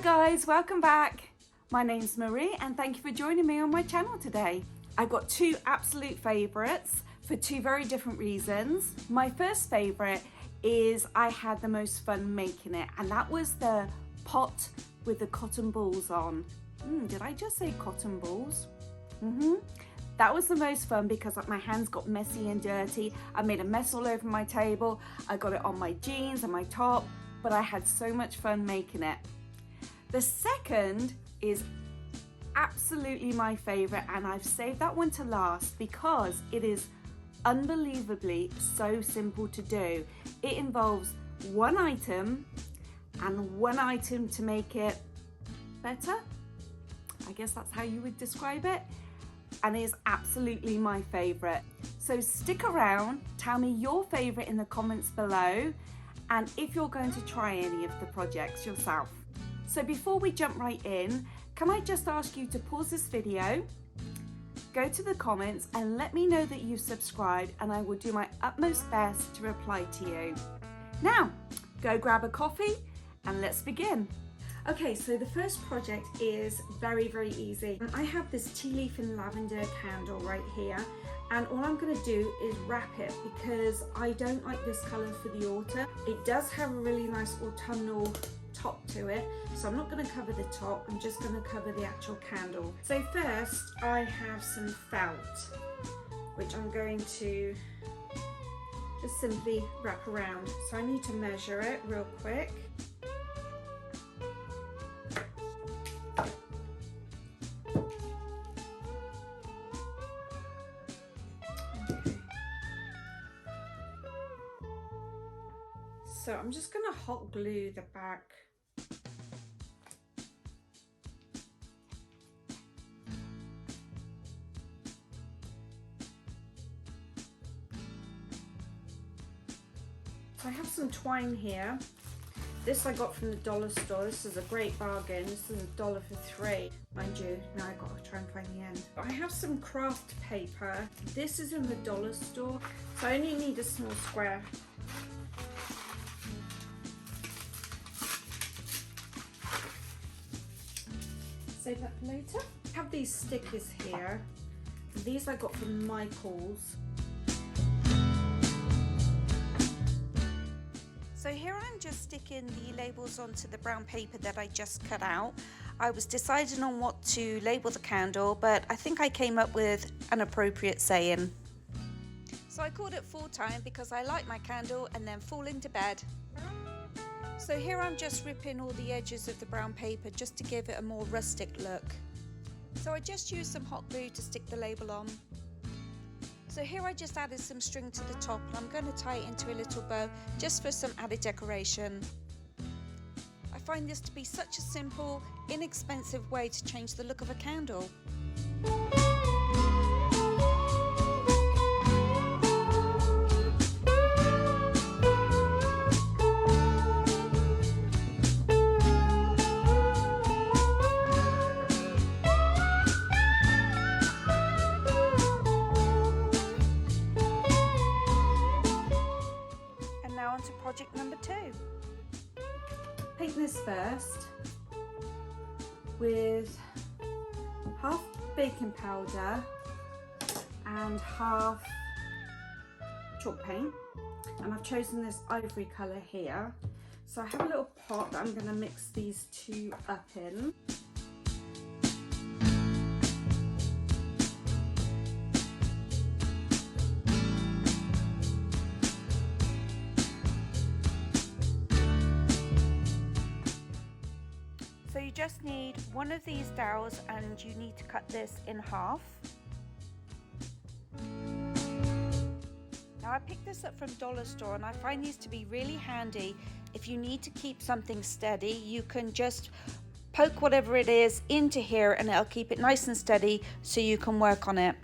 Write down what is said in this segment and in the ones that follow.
guys, welcome back. My name's Marie and thank you for joining me on my channel today. I've got two absolute favorites for two very different reasons. My first favorite is I had the most fun making it, and that was the pot with the cotton balls on. Did I just say cotton balls? That was the most fun because my hands got messy and dirty. I made a mess all over my table. I got it on my jeans and my top, but I had so much fun making it. The second is absolutely my favorite, and I've saved that one to last because it is unbelievably so simple to do. It involves one item and one item to make it better. I guess that's how you would describe it. And is absolutely my favorite. So stick around, tell me your favorite in the comments below, and if you're going to try any of the projects yourself. So before we jump right in, can I just ask you to pause this video, go to the comments and let me know that you've subscribed, and I will do my utmost best to reply to you. Now, go grab a coffee and let's begin. Okay, so the first project is very easy. I have this tea leaf and lavender candle right here, and all I'm going to do is wrap it because I don't like this colour for the autumn. It does have a really nice autumnal top to it, so I'm not going to cover the top, I'm just going to cover the actual candle. So first I have some felt, which I'm going to just simply wrap around. So I need to measure it real quick. So I'm just going to hot glue the back. So I have some twine here. This I got from the dollar store. This is a great bargain. This is $1 for 3. Mind you, now I've got to try and find the end. I have some craft paper. This is in the dollar store. So I only need a small square. Save that for later. I have these stickers here. These I got from Michael's. So here I'm just sticking the labels onto the brown paper that I just cut out. I was deciding on what to label the candle, but I think I came up with an appropriate saying. So I called it Fall Time because I light my candle and then fall into bed. So here I'm just ripping all the edges of the brown paper just to give it a more rustic look. So I just used some hot glue to stick the label on. So here I just added some string to the top, and I'm going to tie it into a little bow just for some added decoration. I find this to be such a simple, inexpensive way to change the look of a candle. To project number 2. Paint this first with half baking powder and half chalk paint, and I've chosen this ivory colour here. So I have a little pot that I'm going to mix these two up in. So you just need one of these dowels, and you need to cut this in half. Now I picked this up from dollar store, and I find these to be really handy. If you need to keep something steady, you can just poke whatever it is into here and it'll keep it nice and steady so you can work on it.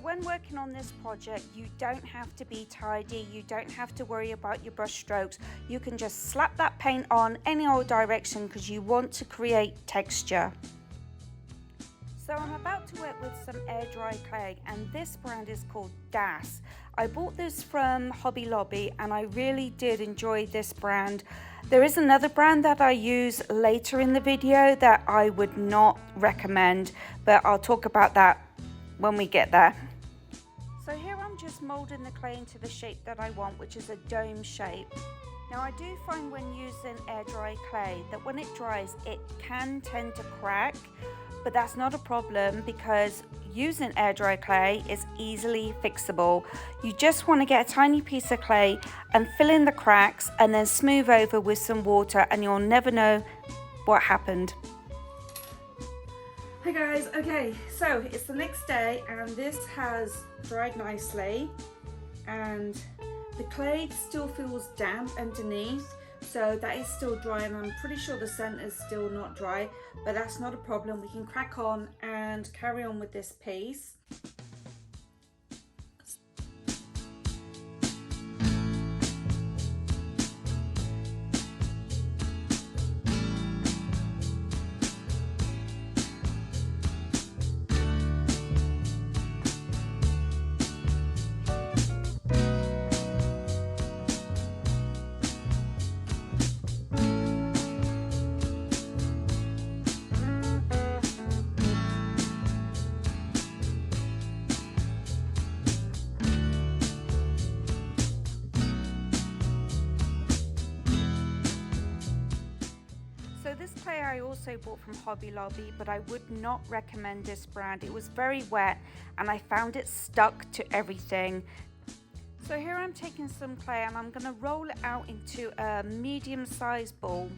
When working on this project, you don't have to be tidy, you don't have to worry about your brush strokes. You can just slap that paint on any old direction because you want to create texture. So I'm about to work with some air dry clay, and this brand is called Das. I bought this from Hobby Lobby and I really did enjoy this brand. There is another brand that I use later in the video that I would not recommend, but I'll talk about that when we get there. So here I'm just molding the clay into the shape that I want, which is a dome shape. Now I do find when using air dry clay that when it dries it can tend to crack, but that's not a problem because using air dry clay is easily fixable. You just want to get a tiny piece of clay and fill in the cracks and then smooth over with some water and you'll never know what happened. Hi guys, okay, so it's the next day and this has dried nicely and the clay still feels damp underneath, so that is still dry and I'm pretty sure the centre is still not dry, but that's not a problem. We can crack on and carry on with this piece. This clay I also bought from Hobby Lobby, but I would not recommend this brand. It was very wet and I found it stuck to everything. So here I'm taking some clay and I'm going to roll it out into a medium-sized ball.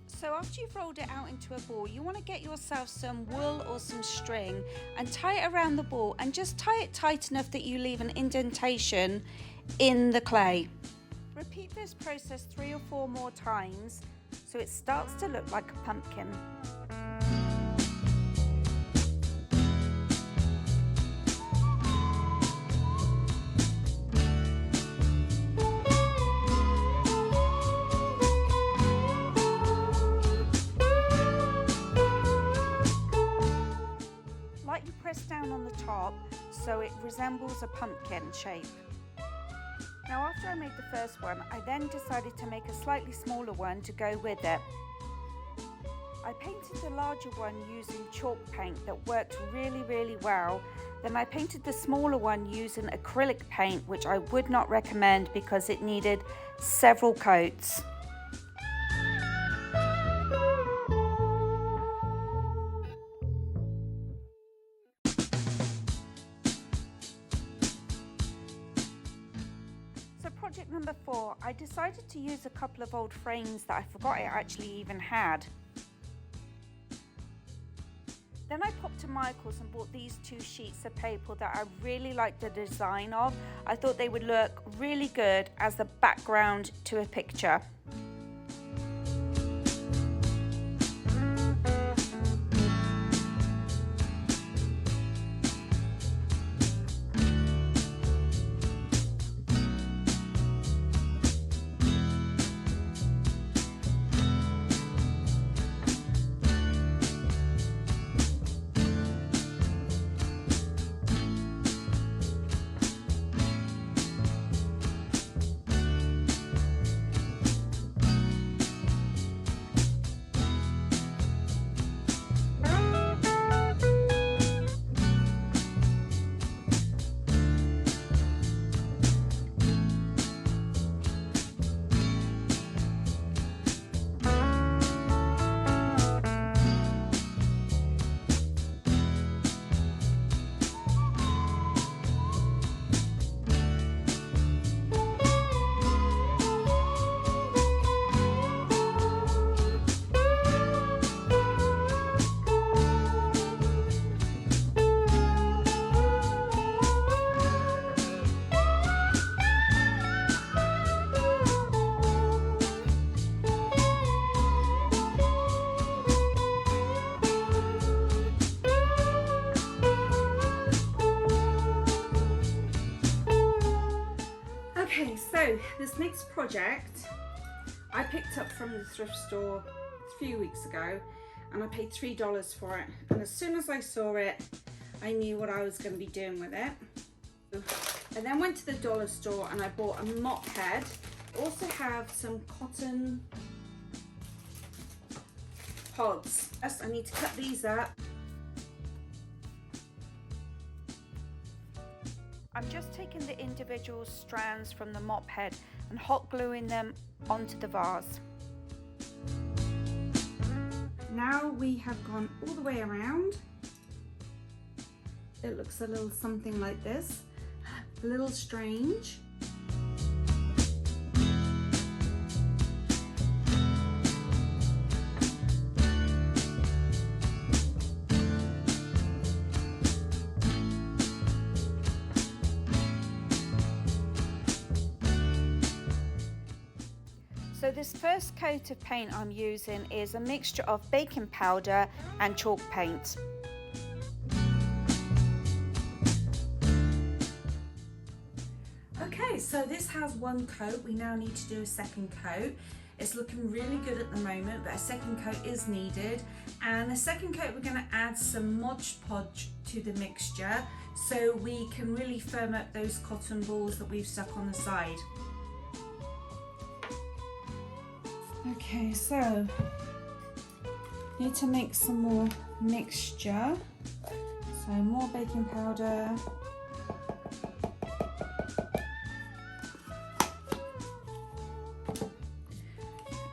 So after you've rolled it out into a ball, you want to get yourself some wool or some string and tie it around the ball and just tie it tight enough that you leave an indentation in the clay. Repeat this process 3 or 4 more times so it starts to look like a pumpkin. Lightly press down on the top so it resembles a pumpkin shape. Now after I made the first one, I then decided to make a slightly smaller one to go with it. I painted the larger one using chalk paint that worked really well. Then I painted the smaller one using acrylic paint, which I would not recommend because it needed several coats. Project number 4, I decided to use a couple of old frames that I forgot I actually even had. Then I popped to Michael's and bought these 2 sheets of paper that I really liked the design of. I thought they would look really good as the background to a picture. Okay, so this next project I picked up from the thrift store a few weeks ago, and I paid $3 for it. And as soon as I saw it, I knew what I was going to be doing with it. I then went to the dollar store and I bought a mop head. I also have some cotton pods. First, I need to cut these up. I'm just taking the individual strands from the mop head and hot gluing them onto the vase. Now we have gone all the way around. It looks a little something like this, a little strange. So this first coat of paint I'm using is a mixture of baking powder and chalk paint. Okay, so this has one coat. We now need to do a second coat. It's looking really good at the moment, but a second coat is needed. And the second coat, we're going to add some Mod Podge to the mixture so we can really firm up those cotton balls that we've stuck on the side. Okay, so need to make some more mixture. So more baking powder.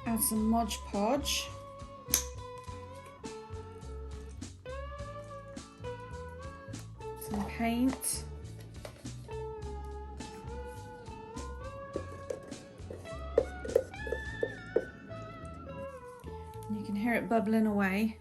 Add some Mod Podge. Some paint. You can hear it bubbling away.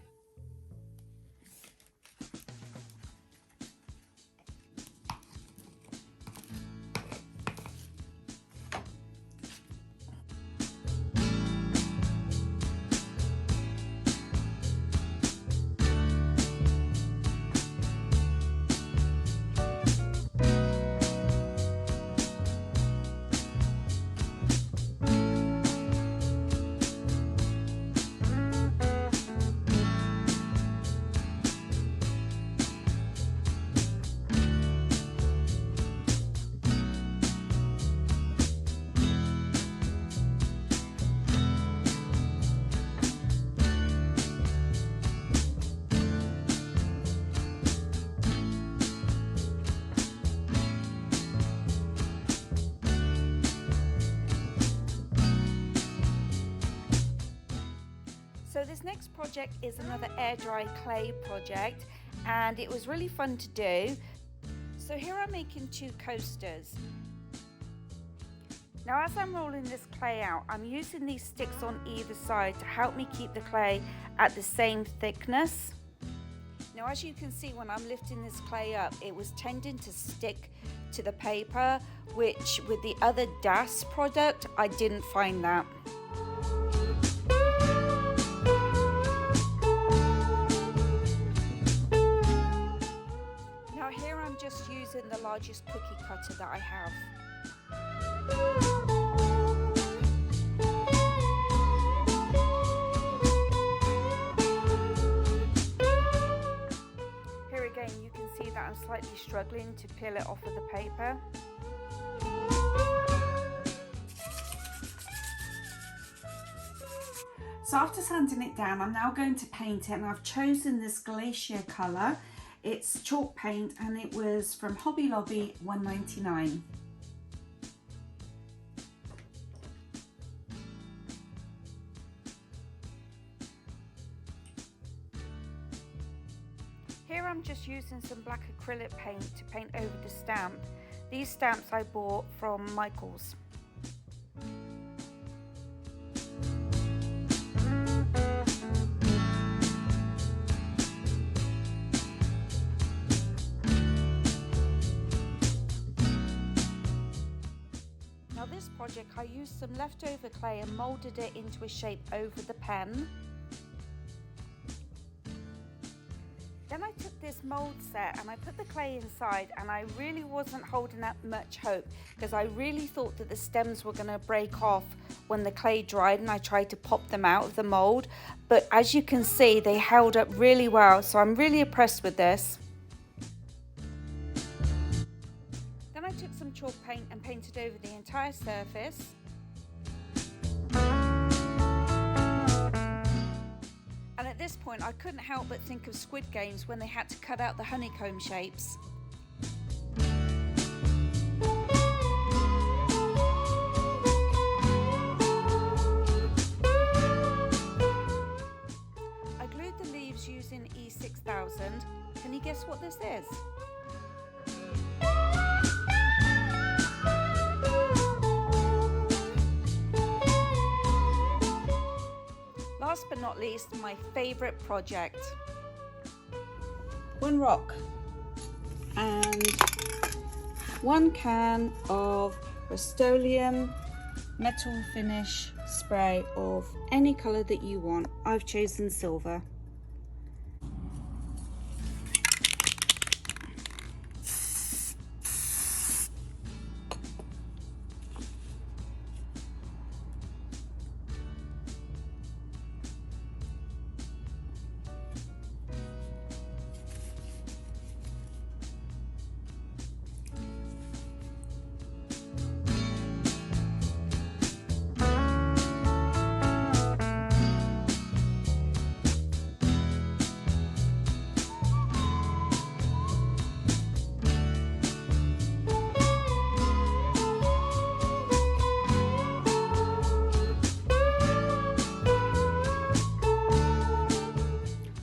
So this next project is another air dry clay project, and it was really fun to do. So here I'm making two coasters. Now as I'm rolling this clay out, I'm using these sticks on either side to help me keep the clay at the same thickness. Now as you can see, when I'm lifting this clay up, it was tending to stick to the paper, which with the other DAS product, I didn't find that. Now here I'm just using the largest cookie cutter that I have. Here again, you can see that I'm slightly struggling to peel it off of the paper. So after sanding it down, I'm now going to paint it, and I've chosen this glacier colour. It's chalk paint and it was from Hobby Lobby, $1.99. Here I'm just using some black acrylic paint to paint over the stamp. These stamps I bought from Michael's. This project, I used some leftover clay and moulded it into a shape over the pen. Then I took this mold set and I put the clay inside, and I really wasn't holding up much hope because I really thought that the stems were going to break off when the clay dried and I tried to pop them out of the mold. But as you can see, they held up really well, so I'm really impressed with this. Then I took some chalk paint and painted over the entire surface. And at this point I couldn't help but think of Squid Games when they had to cut out the honeycomb shapes. I glued the leaves using E6000. Can you guess what this is? Last but not least, my favourite project. One rock and 1 can of Rust-Oleum metal finish spray of any colour that you want. I've chosen silver.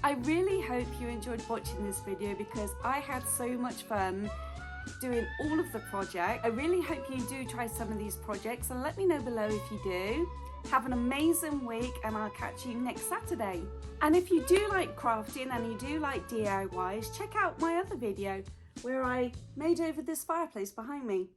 I really hope you enjoyed watching this video because I had so much fun doing all of the project. I really hope you do try some of these projects and let me know below if you do. Have an amazing week and I'll catch you next Saturday. And if you do like crafting and you do like DIYs, check out my other video where I made over this fireplace behind me.